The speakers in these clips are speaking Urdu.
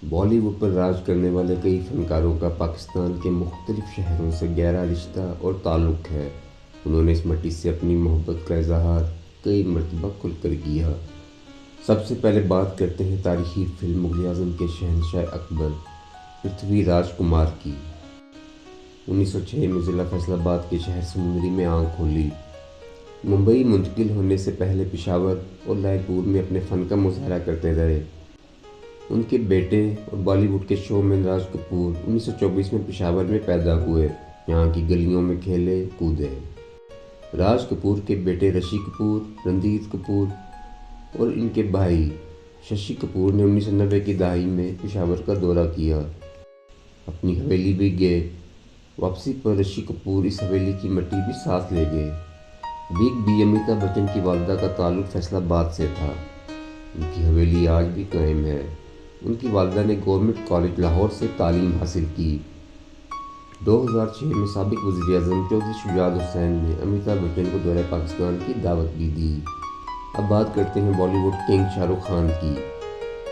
بالی ووڈ پر راج کرنے والے کئی فنکاروں کا پاکستان کے مختلف شہروں سے گہرا رشتہ اور تعلق ہے۔ انہوں نے اس مٹی سے اپنی محبت کا اظہار کئی مرتبہ کھل کر کیا۔ سب سے پہلے بات کرتے ہیں تاریخی فلم مغل اعظم کے شہنشاہ اکبر پرتھوی راج کمار کی۔ 1906 میں ضلع فیصل آباد کے شہر سمندری میں آنکھ کھولی۔ ممبئی منتقل ہونے سے پہلے پشاور اور لائے پور میں اپنے فن کا مظاہرہ کرتے رہے۔ ان کے بیٹے اور بالی ووڈ کے شو مین راج کپور 1924 میں پشاور میں پیدا ہوئے۔ یہاں کی گلیوں میں کھیلے کودے۔ راج کپور کے بیٹے رشی کپور، رندھیر کپور اور ان کے بھائی ششی کپور نے 1990 کی دہائی میں پشاور کا دورہ کیا۔ اپنی حویلی بھی گئے۔ واپسی پر رشی کپور اس حویلی کی مٹی بھی ساتھ لے گئے۔ بگ بی امیتابھ بچن کی والدہ کا تعلق فیصل آباد سے تھا۔ ان کی حویلی آج بھی قائم ہے۔ ان کی والدہ نے گورنمنٹ کالج لاہور سے تعلیم حاصل کی۔ 2006 میں سابق وزیر اعظم چودھری شجاعت حسین نے امیتابھ بچن کو دورہ پاکستان کی دعوت بھی دی۔ اب بات کرتے ہیں بالی ووڈ کنگ شاہ رخ خان کی۔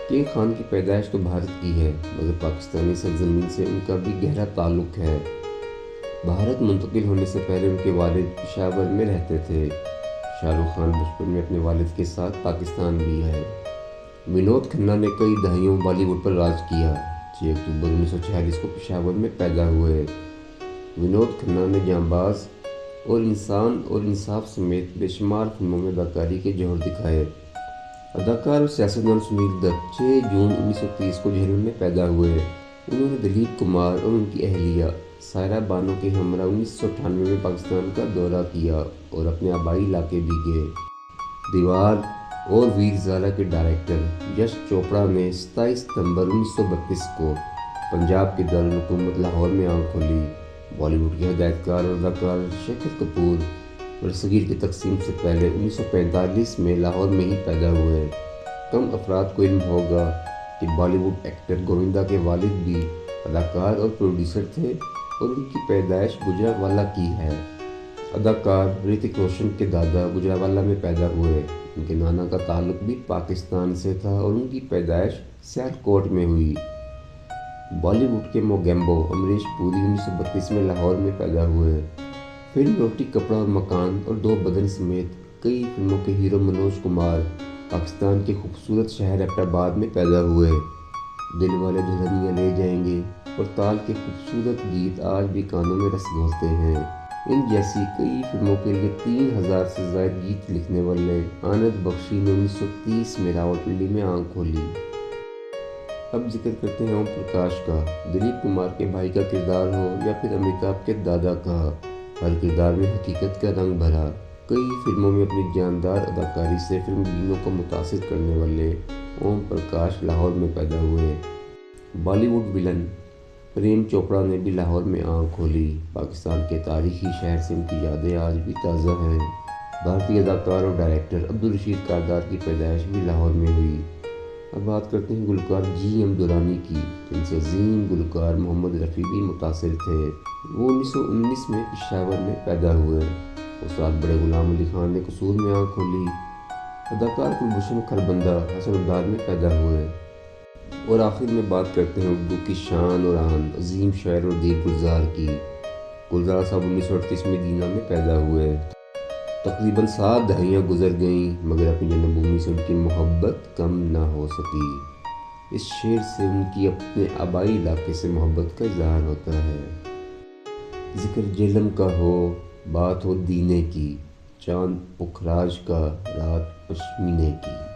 کنگ خان کی پیدائش تو بھارت کی ہے، مگر پاکستانی سرزمین سے ان کا بھی گہرا تعلق ہے۔ بھارت منتقل ہونے سے پہلے ان کے والد پشاور میں رہتے تھے۔ شاہ رخ خان بچپن میں اپنے والد کے ساتھ پاکستان بھی آئے۔ ونود کھنہ نے کئی دہائیوں بالی ووڈ پر راج کیا۔ 6 اکتوبر 1946 کو پشاور میں پیدا ہوئے۔ ونود کھنہ نے جانباز اور انسان اور انصاف سمیت بے شمار فلموں میں اداکاری کے جوہر دکھائے۔ اداکار اور سیاستدان سنیل دت 6 جون 1930 کو جہلم میں پیدا ہوئے۔ انہوں نے دلیپ کمار اور ان کی اہلیہ سائرہ بانو کے ہمراہ 1998 میں پاکستان کا دورہ کیا اور اپنے آبائی علاقے بھی گئے۔ دیوار اور ویر زارا کے ڈائریکٹر یش چوپڑا نے 27 ستمبر 1932 کو پنجاب کے دارالحکومت لاہور میں آنکھ کھولی۔ بالی ووڈ کے ہدایت کار اور اداکار شیکھر کپور برصغیر کی تقسیم سے پہلے 1945 میں لاہور میں ہی پیدا ہوئے۔ کم افراد کو علم ہوگا کہ بالی ووڈ ایکٹر گووندا کے والد بھی اداکار اور پروڈیوسر تھے اور ان کی پیدائش گوجرانوالہ کی ہے۔ اداکار رتک روشن کے دادا گوجرانوالہ میں پیدا ہوئے۔ ان کے نانا کا تعلق بھی پاکستان سے تھا اور ان کی پیدائش سیالکوٹ میں ہوئی۔ بالی ووڈ کے موگیمبو امریش پوری 1932 میں لاہور میں پیدا ہوئے۔ فلم روٹی کپڑا اور مکان اور دو بدن سمیت کئی فلموں کے ہیرو منوج کمار پاکستان کے خوبصورت شہر ایبٹ آباد میں پیدا ہوئے۔ دل والے دلہنیا لے جائیں گے اور تال کے خوبصورت گیت آج بھی کانوں میں رس گھولتے ہیں۔ ان جیسی کئی فلموں کے لیے 3000 سے زائد گیت لکھنے والے آنند بخشی نے 1930 میں راولپنڈی میں آنکھ کھولی۔ اب ذکر کرتے ہیں اوم پرکاش کا۔ دلیپ کمار کے بھائی کا کردار ہو یا پھر امیتابھ کے دادا کا، ہر کردار میں حقیقت کا رنگ بھرا۔ کئی فلموں میں اپنی جاندار اداکاری سے فلم بینوں کو متاثر کرنے والے اوم پرکاش لاہور میں پیدا ہوئے۔ بالی ووڈ ولن پریم چوپڑا نے بھی لاہور میں آنکھ کھولی۔ پاکستان کے تاریخی شہر سے ان کی یادیں آج بھی تازہ ہیں۔ بھارتی اداکار اور ڈائریکٹر عبدالرشید کاردار کی پیدائش بھی لاہور میں ہوئی۔ اب بات کرتے ہیں گلوکار جی ایم دورانی کی، جن سے عظیم گلوکار محمد رفیع بھی متاثر تھے۔ وہ 1919 میں پشاور میں پیدا ہوئے۔ استاد بڑے غلام علی خان نے قصور میں آنکھ کھولی۔ اداکار کلبھوشن کھربندہ حسن آباد میں پیدا ہوئے۔ اور آخر میں بات کرتے ہیں اردو کی شان اور آن، عظیم شاعر اور ادیب گلزار کی۔ گلزار صاحب 1938 میں دینا میں پیدا ہوئے۔ تقریباً 7 دہائیاں گزر گئیں مگر اپنی جنم بھومی سے ان کی محبت کم نہ ہو سکی۔ اس شعر سے ان کی اپنے آبائی علاقے سے محبت کا اظہار ہوتا ہے۔ ذکر جہلم کا ہو، بات ہو دینے کی، چاند پکھراج کا، رات پشمینے کی۔